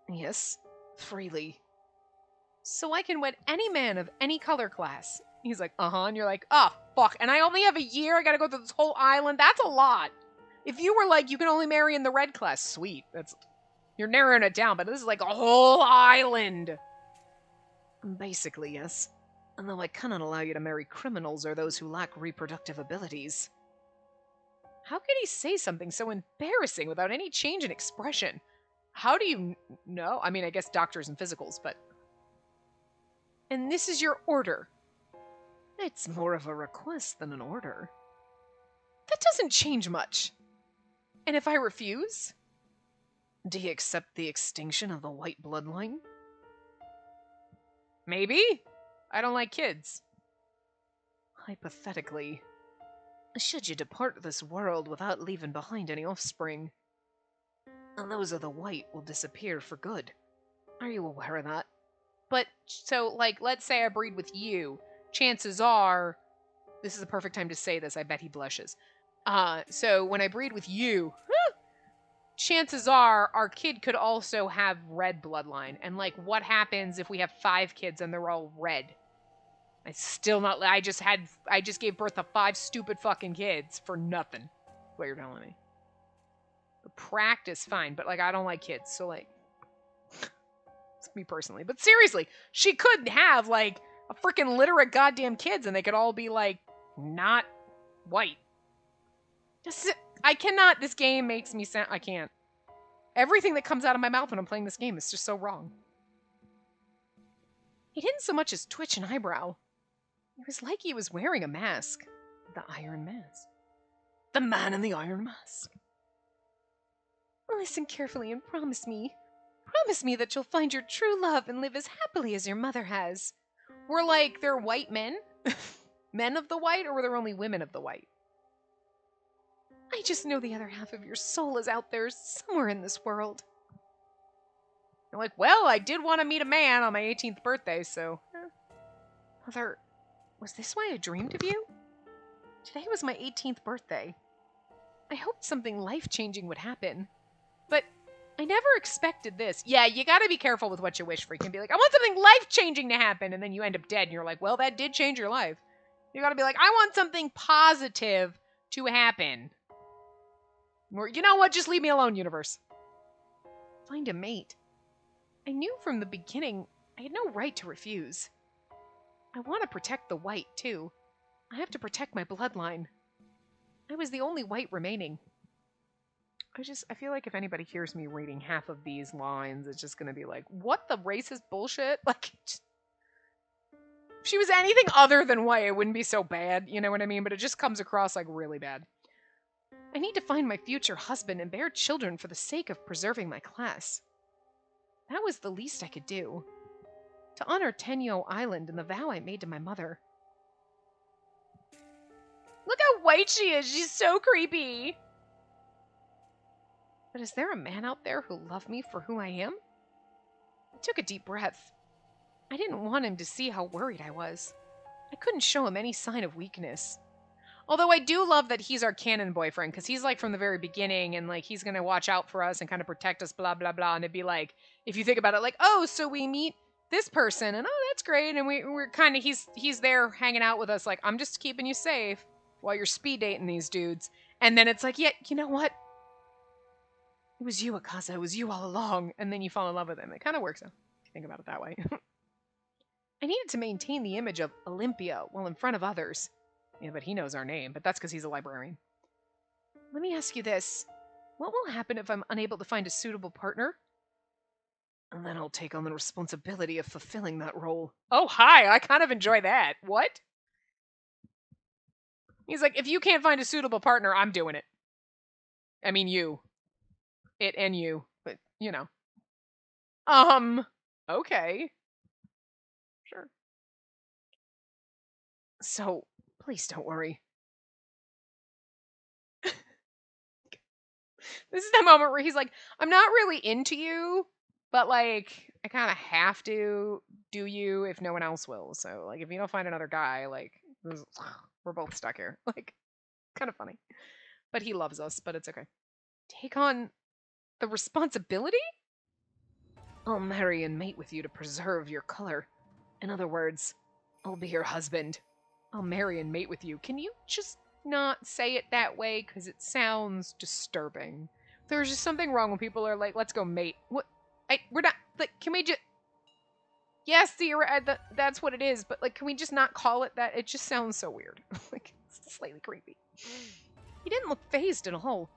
Yes, freely. So I can wed any man of any color class. He's like, and you're like, oh, fuck, and I only have a year, I gotta go through this whole island? That's a lot. If you were like, you can only marry in the red class, sweet. You're narrowing it down, but this is like a whole island. Basically, yes. Although I cannot allow you to marry criminals or those who lack reproductive abilities. How could he say something so embarrassing without any change in expression? How do you know? I mean, I guess doctors and physicals, but... And this is your order. It's more of a request than an order. That doesn't change much. And if I refuse? Do you accept the extinction of the white bloodline? Maybe. I don't like kids. Hypothetically, should you depart this world without leaving behind any offspring, those of the white will disappear for good. Are you aware of that? But, so, like, let's say I breed with you. Chances are, this is the perfect time to say this, I bet he blushes. So when I breed with you, chances are our kid could also have red bloodline. And, like, what happens if we have 5 kids and they're all red? I just gave birth to 5 stupid fucking kids for nothing. What you're telling me. The practice, fine, but, like, I don't like kids, so, like, it's me personally. But seriously, she could have, like, a freaking litter of goddamn kids and they could all be, like, not white. I cannot, this game makes me sound, I can't. Everything that comes out of my mouth when I'm playing this game is just so wrong. He didn't so much as twitch an eyebrow. It was like he was wearing a mask. The Iron Mask. The man in the Iron Mask. Listen carefully and promise me. Promise me that you'll find your true love and live as happily as your mother has. We're like, they're white men. men of the white, or were there only women of the white? I just know the other half of your soul is out there somewhere in this world. I'm like, well, I did want to meet a man on my 18th birthday, so... Mother, was this why I dreamed of you? Today was my 18th birthday. I hoped something life-changing would happen. But I never expected this. Yeah, you gotta be careful with what you wish for. You can be like, I want something life-changing to happen, and then you end up dead, and you're like, well, that did change your life. You gotta be like, I want something positive to happen. Or, you know what? Just leave me alone, universe. Find a mate. I knew from the beginning I had no right to refuse. I want to protect the white, too. I have to protect my bloodline. I was the only white remaining. I feel like if anybody hears me reading half of these lines, it's just going to be like, what the racist bullshit? Like, if she was anything other than white, it wouldn't be so bad, you know what I mean? But it just comes across like really bad. I need to find my future husband and bear children for the sake of preserving my class. That was the least I could do. To honor Tenyo Island and the vow I made to my mother. Look how white she is. She's so creepy. But is there a man out there who'll love me for who I am? I took a deep breath. I didn't want him to see how worried I was. I couldn't show him any sign of weakness. Although I do love that he's our canon boyfriend, because he's like from the very beginning, and like he's going to watch out for us and kind of protect us, blah, blah, blah. And it'd be like, if you think about it, like, oh, so we meet this person, and oh, that's great. And we're kind of, he's there hanging out with us, like, I'm just keeping you safe while you're speed dating these dudes. And then it's like, yeah, you know what? It was you, Akaza. It was you all along. And then you fall in love with him. It kind of works out, if you think about it that way. I needed to maintain the image of Olympia while in front of others. Yeah, but he knows our name, but that's because he's a librarian. Let me ask you this. What will happen if I'm unable to find a suitable partner? And then I'll take on the responsibility of fulfilling that role. Oh, hi! I kind of enjoy that. What? He's like, if you can't find a suitable partner, I'm doing it. I mean, you. It and you. But, you know. Okay. Sure. So... Please don't worry. This is the moment where he's like, I'm not really into you, but like, I kind of have to do you if no one else will. So like, if you don't find another guy, like, we're both stuck here. Like, kind of funny. But he loves us, but it's okay. Take on the responsibility? I'll marry and mate with you to preserve your color. In other words, I'll be your husband. I'll marry and mate with you. Can you just not say it that way? Because it sounds disturbing. There's just something wrong when people are like, let's go mate. What? We're not, like, can we just... Yes, that's what it is, but, like, can we just not call it that? It just sounds so weird. Like, it's slightly creepy. He didn't look fazed at all.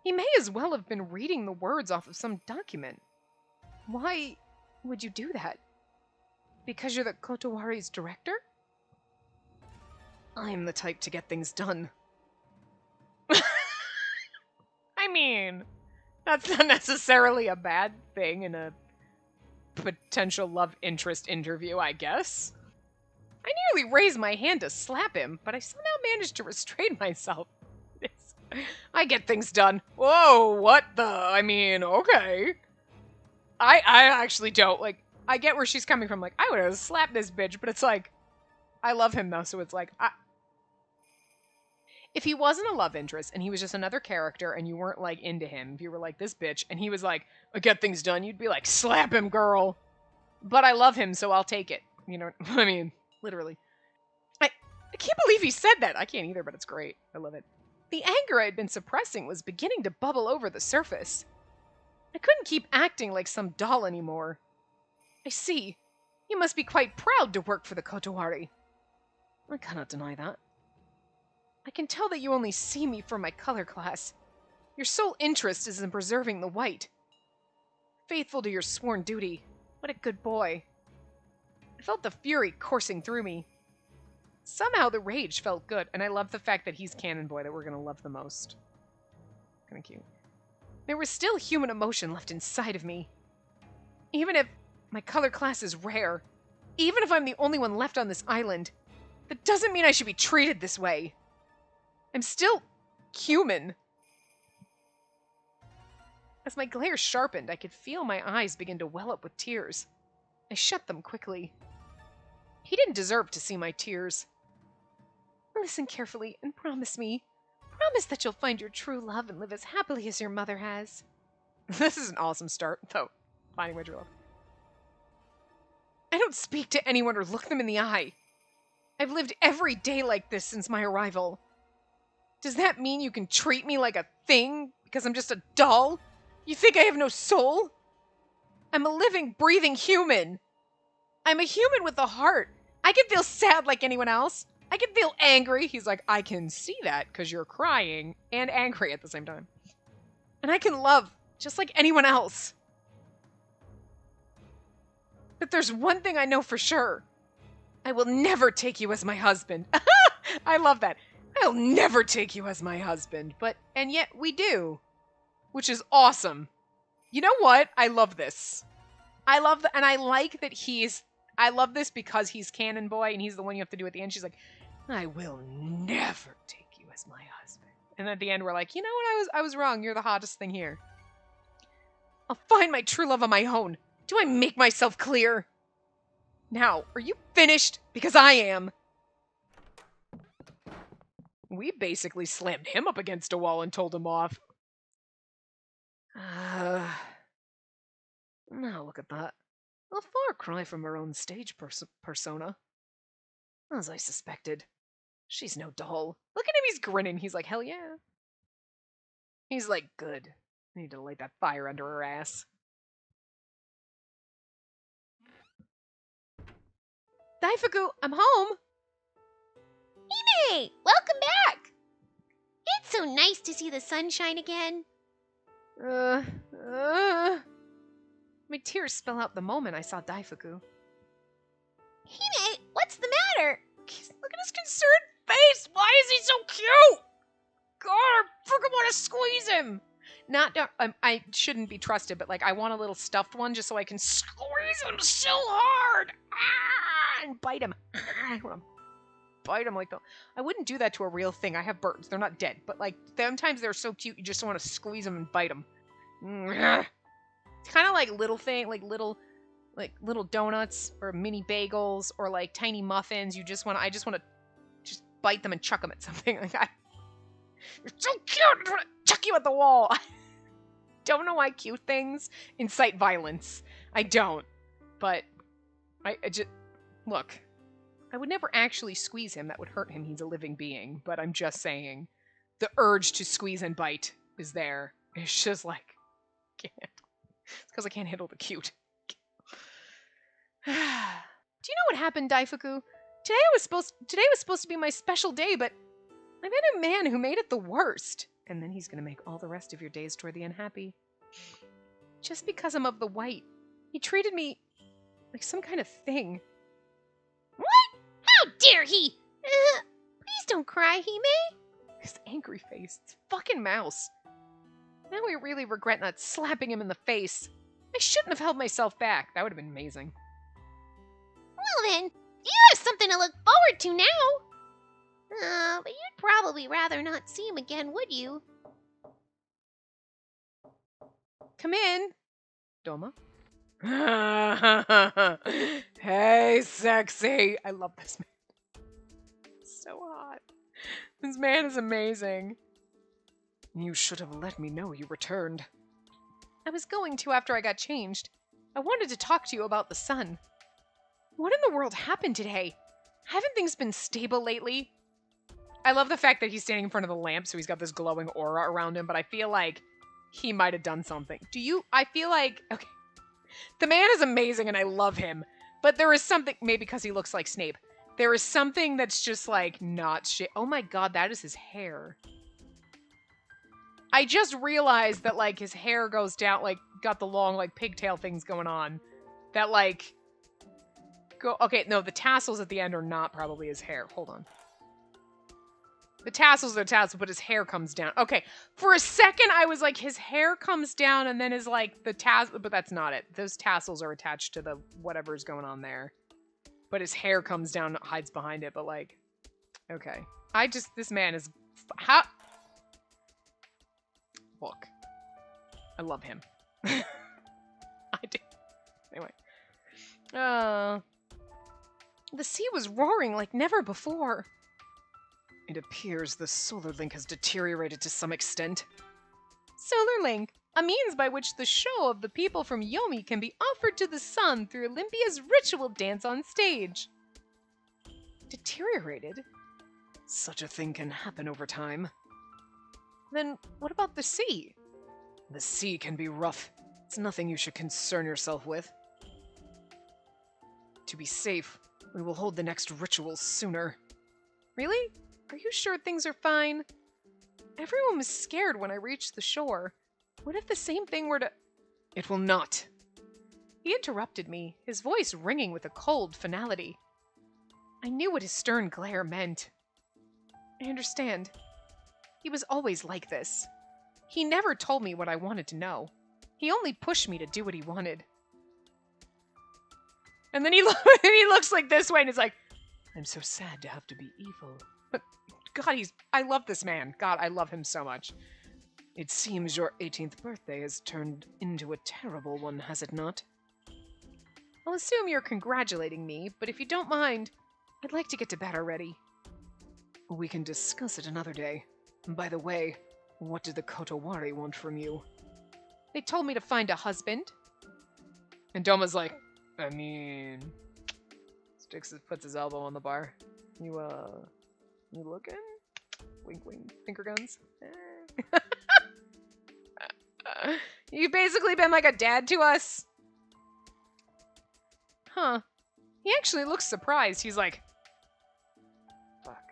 He may as well have been reading the words off of some document. Why would you do that? Because you're the Kotowari's director? I'm the type to get things done. I mean, that's not necessarily a bad thing in a potential love interest interview, I guess. I nearly raised my hand to slap him, but I somehow managed to restrain myself. I get things done. Whoa, what the? I mean, okay. I actually don't. Like, I get where she's coming from. Like, I would have slapped this bitch, but it's like, I love him though, so it's like, if he wasn't a love interest and he was just another character and you weren't like into him, if you were like this bitch and he was like, I get things done, you'd be like, slap him, girl. But I love him, so I'll take it. You know, I mean, literally. I can't believe he said that. I can't either, but it's great. I love it. The anger I had been suppressing was beginning to bubble over the surface. I couldn't keep acting like some doll anymore. I see. You must be quite proud to work for the Kotowari. I cannot deny that. I can tell that you only see me for my color class. Your sole interest is in preserving the white. Faithful to your sworn duty. What a good boy. I felt the fury coursing through me. Somehow the rage felt good, and I love the fact that he's Canon Boy that we're going to love the most. Kind of cute. There was still human emotion left inside of me. Even if my color class is rare, even if I'm the only one left on this island, That doesn't mean I should be treated this way. I'm still human. As my glare sharpened, I could feel my eyes begin to well up with tears. I shut them quickly. He didn't deserve to see my tears. Listen carefully and promise me. Promise that you'll find your true love and live as happily as your mother has. This is an awesome start, though. Finding my true love. I don't speak to anyone or look them in the eye. I've lived every day like this since my arrival. Does that mean you can treat me like a thing because I'm just a doll? You think I have no soul? I'm a living, breathing human. I'm a human with a heart. I can feel sad like anyone else. I can feel angry. He's like, I can see that because you're crying and angry at the same time. And I can love just like anyone else. But there's one thing I know for sure. I will never take you as my husband. I love that. I'll never take you as my husband. And yet we do. Which is awesome. You know what? I love this. I love that. And I like that I love this because he's Canon Boy and he's the one you have to do at the end. She's like, I will never take you as my husband. And at the end, we're like, you know what? I was wrong. You're the hottest thing here. I'll find my true love on my own. Do I make myself clear? Now, are you finished? Because I am. We basically slammed him up against a wall and told him off. Now look at that. A far cry from her own stage persona. As I suspected. She's no doll. Look at him, he's grinning. He's like, hell yeah. He's like, good. I need to light that fire under her ass. Daifuku, I'm home. Hime, welcome back. It's so nice to see the sunshine again. My tears spell out the moment I saw Daifuku. Hime, what's the matter? Look at his concerned face. Why is he so cute? God, I freaking want to squeeze him. I shouldn't be trusted, but like I want a little stuffed one just so I can squeeze him so hard. And bite him. I want to bite him like that. I wouldn't do that to a real thing. I have birds. They're not dead, but like sometimes they're so cute you just want to squeeze them and bite them. It's kind of like little little donuts or mini bagels or like tiny muffins. I just want to just bite them and chuck them at something. Like you're so cute. I want to chuck you at the wall. I don't know why cute things incite violence. I don't, but I just look. I would never actually squeeze him. That would hurt him. He's a living being. But I'm just saying, the urge to squeeze and bite is there. It's just like, can't. It's because I can't handle the cute. Do you know what happened, Daifuku? Today was supposed to be my special day, but I met a man who made it the worst. And then he's gonna make all the rest of your days toward the unhappy. Just because I'm of the white. He treated me like some kind of thing. What? How dare he? Please don't cry, Hime. His angry face. It's fucking mouse. Now I really regret not slapping him in the face. I shouldn't have held myself back. That would have been amazing. Well then, you have something to look forward to now. But you'd probably rather not see him again, would you? Come in. Doma. Hey, sexy. I love this man. So hot. This man is amazing. You should have let me know you returned. I was going to after I got changed. I wanted to talk to you about the sun. What in the world happened today? Haven't things been stable lately? I love the fact that he's standing in front of the lamp, so he's got this glowing aura around him, but I feel like he might have done something. I feel like, okay. The man is amazing and I love him, but there is something, maybe because he looks like Snape, there is something that's just like not shit. Oh my god, that is his hair. I just realized that like his hair goes down, like got the long like pigtail things going on. That like, okay, no, the tassels at the end are not probably his hair. Hold on. The tassels are tassels, but his hair comes down. Okay, for a second I was like, his hair comes down and then is like the tassel, but that's not it. Those tassels are attached to the whatever's going on there. But his hair comes down, hides behind it, but like, okay. This man is, how? Look, I love him. I do. Anyway. The sea was roaring like never before. It appears the solar link has deteriorated to some extent. Solar link, a means by which the show of the people from Yomi can be offered to the sun through Olympia's ritual dance on stage. Deteriorated? Such a thing can happen over time. Then what about the sea? The sea can be rough. It's nothing you should concern yourself with. To be safe, we will hold the next ritual sooner. Really? Are you sure things are fine? Everyone was scared when I reached the shore. What if the same thing were to... It will not. He interrupted me, his voice ringing with a cold finality. I knew what his stern glare meant. I understand. He was always like this. He never told me what I wanted to know. He only pushed me to do what he wanted. And then he looks like this way and is like, I'm so sad to have to be evil. But God, I love this man. God, I love him so much. It seems your 18th birthday has turned into a terrible one, has it not? I'll assume you're congratulating me, but if you don't mind, I'd like to get to bed already. We can discuss it another day. By the way, what did the Kotowari want from you? They told me to find a husband. And Doma's like, I mean... puts his elbow on the bar. You looking? Wink, wink. Finger guns? You've basically been like a dad to us. Huh. He actually looks surprised. He's like, fuck.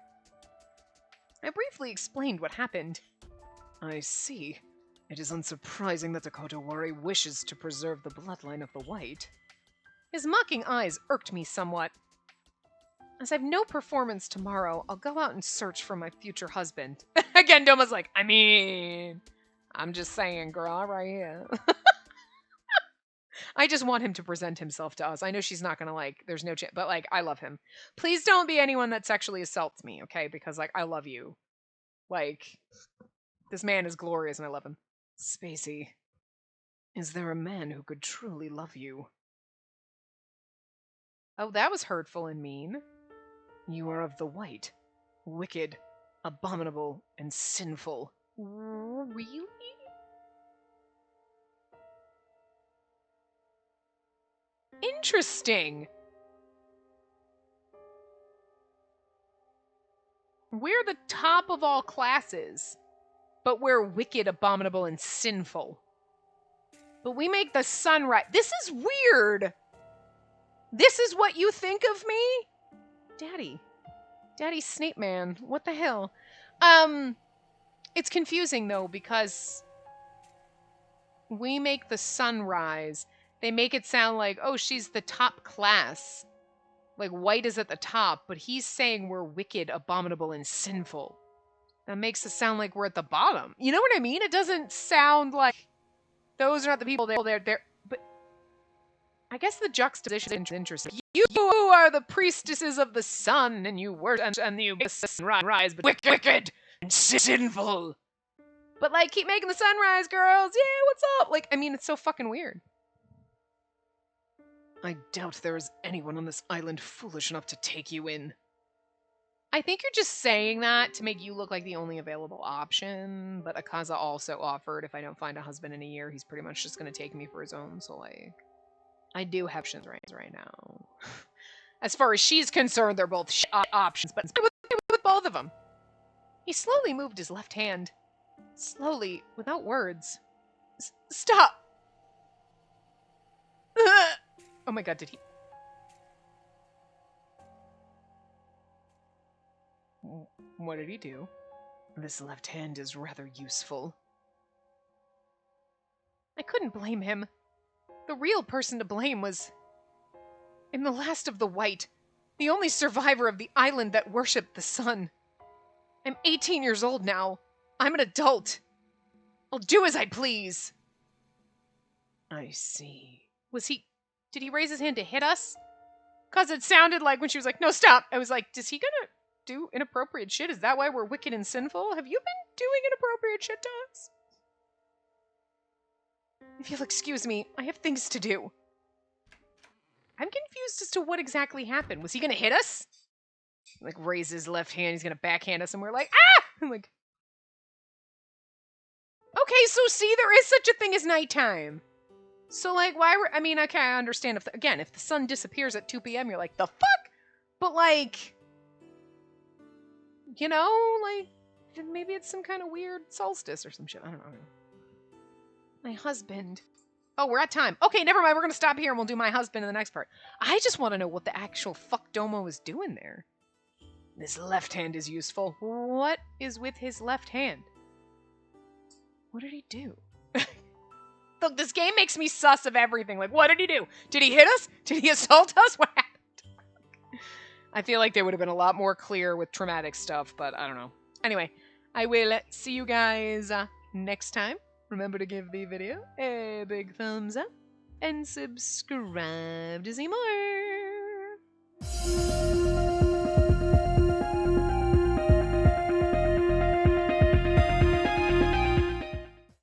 I briefly explained what happened. I see. It is unsurprising that the Kotowari wishes to preserve the bloodline of the White. His mocking eyes irked me somewhat. As I've no performance tomorrow, I'll go out and search for my future husband. Again, Doma's like, I mean, I'm just saying, girl, right here. I just want him to present himself to us. I know she's not gonna, like, there's no chance, but, like, I love him. Please don't be anyone that sexually assaults me, okay? Because, like, I love you. Like, this man is glorious and I love him. Spacey, is there a man who could truly love you? Oh, that was hurtful and mean. You are of the White, wicked, abominable, and sinful. Really? Interesting. We're the top of all classes, but we're wicked, abominable, and sinful. But we make the sun rise. This is weird. This is what you think of me? Daddy Snape Man. What the hell? It's confusing though, because we make the sun rise. They make it sound like, oh, she's the top class. Like, White is at the top, but he's saying we're wicked, abominable, and sinful. That makes it sound like we're at the bottom. You know what I mean? It doesn't sound like those are not the people they're but I guess the juxtaposition is interesting. You are the priestesses of the sun, and you worship and you make the sun rise, but wicked and sinful. But, like, keep making the sunrise, girls. Yeah, what's up? Like, I mean, it's so fucking weird. I doubt there is anyone on this island foolish enough to take you in. I think you're just saying that to make you look like the only available option, but Akaza also offered if I don't find a husband in a year, he's pretty much just going to take me for his own, so, like, I do have options right now. As far as she's concerned, they're both options, but with both of them. He slowly moved his left hand. Slowly, without words. Stop! Oh my god, did he... What did he do? This left hand is rather useful. I couldn't blame him. The real person to blame was... I'm the last of the White, the only survivor of the island that worshipped the sun. I'm 18 years old now. I'm an adult. I'll do as I please. I see. Did he raise his hand to hit us? Because it sounded like when she was like, no, stop. I was like, is he gonna do inappropriate shit? Is that why we're wicked and sinful? Have you been doing inappropriate shit to us? If you'll excuse me, I have things to do. I'm confused as to what exactly happened. Was he gonna hit us? Like, raise his left hand, he's gonna backhand us, and we're like, ah! I'm like, okay, so see, there is such a thing as nighttime. So, like, why were, I mean, okay, I understand if, if the sun disappears at 2 p.m., you're like, the fuck? But, like, you know, like, maybe it's some kind of weird solstice or some shit. I don't know. My husband. Oh, we're at time. Okay, never mind. We're going to stop here and we'll do my husband in the next part. I just want to know what the actual fuck Domo is doing there. This left hand is useful. What is with his left hand? What did he do? Look, this game makes me sus of everything. Like, what did he do? Did he hit us? Did he assault us? What happened? I feel like they would have been a lot more clear with traumatic stuff, but I don't know. Anyway, I will see you guys next time. Remember to give the video a big thumbs up and subscribe to see more.